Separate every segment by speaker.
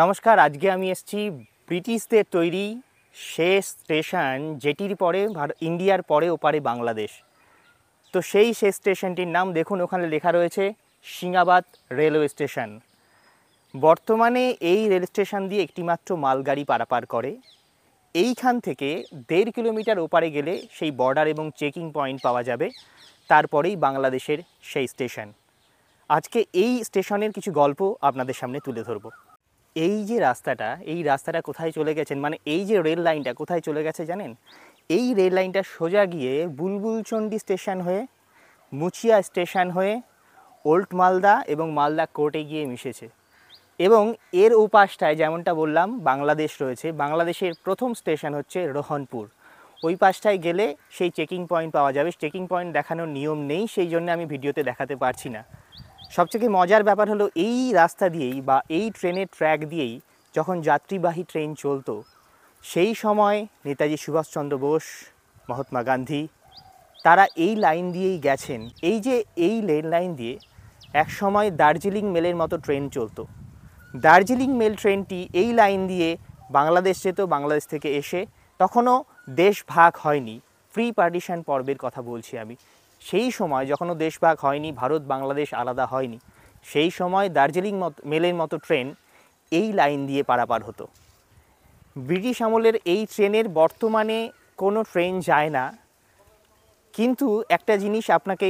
Speaker 1: নমস্কার, আজকে আমি এসেছি ব্রিটিশদের তৈরি শেষ স্টেশন, যেটির পরে ইন্ডিয়ার পরে ওপারে বাংলাদেশ। তো সেই শেষ স্টেশনটির নাম দেখুন, ওখানে লেখা রয়েছে সিংহাবাদ রেলওয়ে স্টেশন। বর্তমানে এই রেল স্টেশন দিয়ে একটিমাত্র মালগাড়ি পারাপার করে। এইখান থেকে 1.5 কিলোমিটার ওপারে গেলে সেই বর্ডার এবং চেকিং পয়েন্ট পাওয়া যাবে, তারপরেই বাংলাদেশের সেই স্টেশন। আজকে এই স্টেশনের কিছু গল্প আপনাদের সামনে তুলে ধরব। এই যে রাস্তাটা, এই রাস্তাটা কোথায় চলে গেছেন, মানে এই যে রেল লাইনটা কোথায় চলে গেছে জানেন? এই রেল লাইনটা সোজা গিয়ে বুলবুলচন্ডী স্টেশন হয়ে, মুচিয়া স্টেশন হয়ে, ওল্ড মালদা এবং মালদা কোর্টে গিয়ে মিশেছে। এবং এর ওপাশটায় যেমনটা বললাম বাংলাদেশ রয়েছে। বাংলাদেশের প্রথম স্টেশন হচ্ছে রোহনপুর। ওই পাশটায় গেলে সেই চেকিং পয়েন্ট পাওয়া যাবে। চেকিং পয়েন্ট দেখানোর নিয়ম নেই, সেই জন্য আমি ভিডিওতে দেখাতে পারছি না। সবথেকে মজার ব্যাপার হলো, এই রাস্তা দিয়েই বা এই ট্রেনের ট্র্যাক দিয়েই যখন যাত্রীবাহী ট্রেন চলতো, সেই সময় নেতাজি সুভাষচন্দ্র বোস, মহাত্মা গান্ধী তারা এই লাইন দিয়েই গেছেন। এই যে এই রেল লাইন দিয়ে এক সময় দার্জিলিং মেলের মতো ট্রেন চলতো। দার্জিলিং মেল ট্রেনটি এই লাইন দিয়ে বাংলাদেশ যেত। বাংলাদেশ থেকে এসে, তখনও দেশ ভাগ হয়নি, প্রি পার্টিশন পর্বের কথা বলছি আমি। সেই সময় যখনও দেশ ভাগ হয়নি, ভারত বাংলাদেশ আলাদা হয়নি, সেই সময় দার্জিলিং মেলের মতো ট্রেন এই লাইন দিয়ে পারাপার হতো। ব্রিটিশ আমলের এই ট্রেনের বর্তমানে কোনো ট্রেন যায় না, কিন্তু একটা জিনিস আপনাকে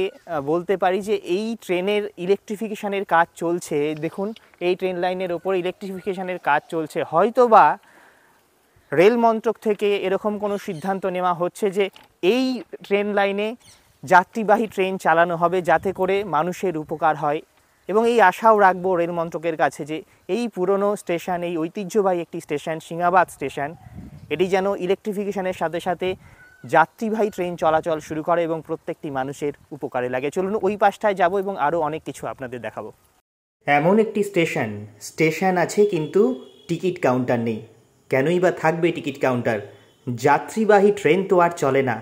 Speaker 1: বলতে পারি যে এই ট্রেনের ইলেকট্রিফিকেশানের কাজ চলছে। দেখুন, এই ট্রেন লাইনের ওপর ইলেকট্রিফিকেশানের কাজ চলছে। হয়তোবা রেল মন্ত্রক থেকে এরকম কোনো সিদ্ধান্ত নেওয়া হচ্ছে যে এই ট্রেন লাইনে যাত্রীবাহী ট্রেন চালানো হবে, যাতে করে মানুষের উপকার হয়। এবং এই আশাও রাখবো রেল মন্ত্রকের কাছে যে এই পুরনো স্টেশন, এই ঐতিহ্যবাহী একটি স্টেশন সিংহাবাদ স্টেশন, এটি যেন ইলেকট্রিফিকেশানের সাথে সাথে যাত্রীবাহী ট্রেন চলাচল শুরু করে এবং প্রত্যেকটি মানুষের উপকারে লাগে। চলুন ওই পাশটায় যাব এবং আরও অনেক কিছু আপনাদের দেখাবো। এমন একটি স্টেশন আছে, কিন্তু টিকিট কাউন্টার নেই। কেনই বা থাকবে টিকিট কাউন্টার? যাত্রীবাহী ট্রেন তো আর চলে না,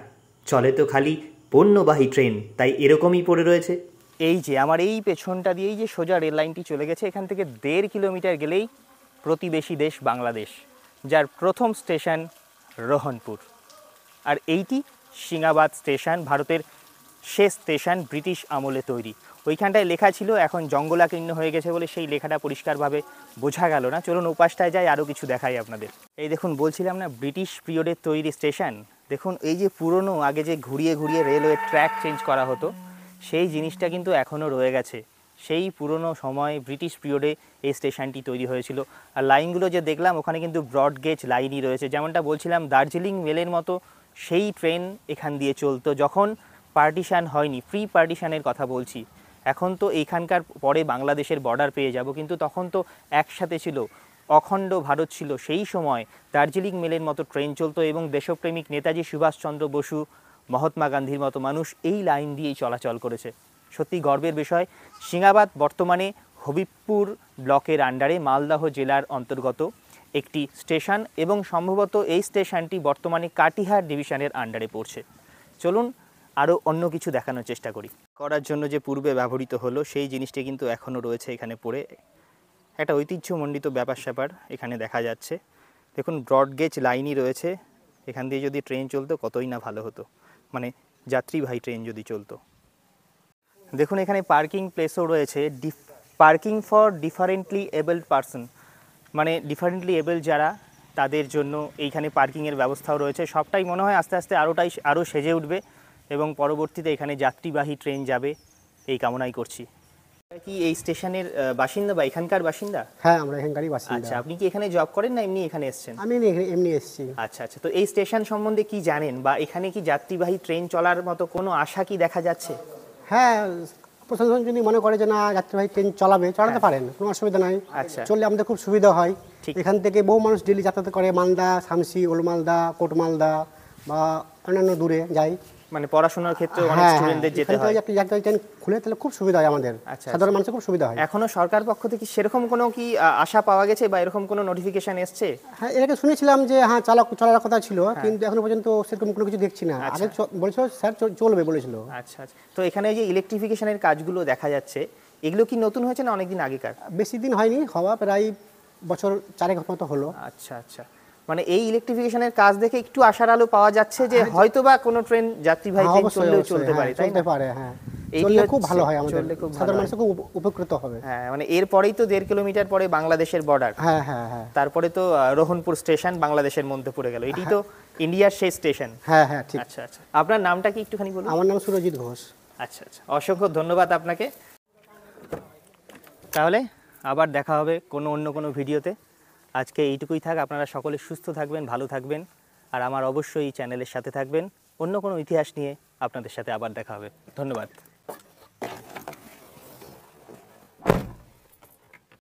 Speaker 1: চলে তো খালি পণ্যবাহী ট্রেন। তাই এরকমই পড়ে রয়েছে। এই যে আমার এই পেছনটা দিয়েই যে সোজা রেল লাইনটি চলে গেছে, এখান থেকে 1.5 কিলোমিটার গেলেই প্রতিবেশী দেশ বাংলাদেশ, যার প্রথম স্টেশন রোহনপুর। আর এইটি সিংহাবাদ স্টেশন, ভারতের শেষ স্টেশন, ব্রিটিশ আমলে তৈরি। ওইখানটায় লেখা ছিল, এখন জঙ্গলাকীর্ণ হয়ে গেছে বলে সেই লেখাটা পরিষ্কারভাবে বোঝা গেল না। চলুন ওপাশটায় যাই, আরও কিছু দেখাই আপনাদের। এই দেখুন, বলছিলাম না ব্রিটিশ পিরিয়ডের তৈরি স্টেশন। দেখুন এই যে পুরনো, আগে যে ঘুরিয়ে ঘুরিয়ে রেলওয়ে ট্র্যাক চেঞ্জ করা হতো, সেই জিনিসটা কিন্তু এখনও রয়ে গেছে। সেই পুরনো সময় ব্রিটিশ পিরিয়ডে এই স্টেশনটি তৈরি হয়েছিল। আর লাইনগুলো যে দেখলাম, ওখানে কিন্তু ব্রড গেজ লাইনই রয়েছে। যেমনটা বলছিলাম, দার্জিলিং মেলের মতো সেই ট্রেন এখান দিয়ে চলতো যখন পার্টিশান হয়নি, প্রি পার্টিশানের কথা বলছি। এখন তো এইখানকার পরে বাংলাদেশের বর্ডার পেয়ে যাব, কিন্তু তখন তো একসাথে ছিল, অখণ্ড ভারত ছিল। সেই সময় দার্জিলিং মেলের মতো ট্রেন চলতো এবং দেশপ্রেমিক নেতাজি সুভাষচন্দ্র বসু, মহাত্মা গান্ধীর মতো মানুষ এই লাইন দিয়েই চলাচল করেছে। সত্যি গর্বের বিষয়। সিংহাবাদ বর্তমানে হবিবপুর ব্লকের আন্ডারে মালদহ জেলার অন্তর্গত একটি স্টেশন, এবং সম্ভবত এই স্টেশনটি বর্তমানে কাটিহার ডিভিশনের আন্ডারে পড়ছে। চলুন আরও অন্য কিছু দেখানোর চেষ্টা করার জন্য যে পূর্বে ব্যবহৃত হলো, সেই জিনিসটি কিন্তু এখনও রয়েছে এখানে পড়ে। একটা ঐতিহ্যমণ্ডিত ব্যাপার স্যাপার এখানে দেখা যাচ্ছে। দেখুন, ব্রডগেজ লাইনই রয়েছে। এখান দিয়ে যদি ট্রেন চলতো কতই না ভালো হতো, মানে যাত্রীবাহী ট্রেন যদি চলতো। দেখুন, এখানে পার্কিং প্লেসও রয়েছে, parking for differently abled person, মানে ডিফারেন্টলি এবল যারা, তাদের জন্য এইখানে পার্কিংয়ের ব্যবস্থাও রয়েছে। সবটাই মনে হয় আস্তে আস্তে আরও সেজে উঠবে এবং পরবর্তীতে এখানে যাত্রীবাহী ট্রেন যাবে, এই কামনাই করছি। কি এই স্টেশনের বাসিন্দা বা এখানকার বাসিন্দা?
Speaker 2: হ্যাঁ, আমরা এখানকারই বাসিন্দা।
Speaker 1: আচ্ছা, আপনি কি এখানে জব করেন না এমনি এখানে এসেছেন?
Speaker 2: আমি এমনি এসেছি।
Speaker 1: আচ্ছা আচ্ছা, তো এই স্টেশন সম্বন্ধে কি জানেন, বা এখানে কি যাত্রীবাহী ট্রেন চলার মতো কোনো আশা কি দেখা যাচ্ছে?
Speaker 2: হ্যাঁ, প্রশাসন যদি মনে করে যে না যাত্রীবাহী ট্রেন চালাতে পারেন, কোনো অসুবিধা নাই।
Speaker 1: আচ্ছা,
Speaker 2: চললে আমাদের খুব সুবিধা হয়।
Speaker 1: ঠিক।
Speaker 2: এখান থেকে বহু মানুষ ডেলি যাতায়াত করে মালদা, শামসি, ওল্ড মালদা, কোট মালদা বা অন্যান্য দূরে যায়।
Speaker 1: মানে পড়াশোনার ক্ষেত্রে অনেক স্টুডেন্টদের যেতে হয়।
Speaker 2: একটি যাত্রীবাহী ট্রেন খুলে তাহলে খুব সুবিধা হয় আমাদের, সাধারণ মানুষের খুব সুবিধা হয়।
Speaker 1: এখনো সরকার পক্ষ থেকে সেরকম কোনো কি আশা পাওয়া গেছে বা এরকম কোনো নোটিফিকেশন এসছে?
Speaker 2: হ্যাঁ, এর আগে শুনেছিলাম যে হ্যাঁ চলার কথা ছিল, কিন্তু এখনো পর্যন্ত সেরকম কোনো কিছু দেখছি না। আগে বলেছিল স্যার চলবে বলেছিল।
Speaker 1: আচ্ছা আচ্ছা, তো এখানে যে ইলেকট্রিফিকেশনের কাজগুলো দেখা যাচ্ছে, এগুলো কি নতুন হয়েছে না অনেকদিন আগেকার?
Speaker 2: বেশি দিন হয়নি, হওয়া প্রায় বছর 4 মতো হলো।
Speaker 1: আচ্ছা আচ্ছা, মানে এই ইলেকট্রিফিকেশনের কাজ দেখে একটু আশার আলো পাওয়া যাচ্ছে যে হয়তোবা কোনো ট্রেন যাত্রীবাহী
Speaker 2: হ্যাঁ,
Speaker 1: ট্রেন
Speaker 2: অবশ্যই,
Speaker 1: চললেও
Speaker 2: অবশ্যই,
Speaker 1: চলতে
Speaker 2: হ্যাঁ,
Speaker 1: পারে, তাই না?
Speaker 2: চলতে পারে, হ্যাঁ।
Speaker 1: এইটি
Speaker 2: চললে খুব
Speaker 1: হচ্ছে-
Speaker 2: ভালো হয় আমাদের,
Speaker 1: চললে খুব ভালো
Speaker 2: সাধারণ
Speaker 1: হয়।
Speaker 2: মানুষ খুব উপকৃত হবে।
Speaker 1: হ্যাঁ, মানে এরপরেই তো 1.5 কিলোমিটার পরে বাংলাদেশের বর্ডার,
Speaker 2: হ্যাঁ, হ্যাঁ, হ্যাঁ,
Speaker 1: তারপরে তো রোহনপুর স্টেশন বাংলাদেশের মধ্যে পড়ে গেল, এটি তো ইন্ডিয়ার শেষ স্টেশন।
Speaker 2: হ্যাঁ, হ্যাঁ, ঠিক।
Speaker 1: আচ্ছা আচ্ছা, আপনার নামটা কি একটুখানি বলুন?
Speaker 2: আমার নাম সুরজিৎ ঘোষ।
Speaker 1: আচ্ছা আচ্ছা, অসংখ্য ধন্যবাদ আপনাকে। তাহলে আবার দেখা হবে অন্য কোনো ভিডিওতে। আজকে এইটুকুই থাক, আপনারা সকলে সুস্থ থাকবেন, ভালো থাকবেন, আর আমার অবশ্যই এই চ্যানেলের সাথে থাকবেন। অন্য কোনো ইতিহাস নিয়ে আপনাদের সাথে আবার দেখা হবে। ধন্যবাদ।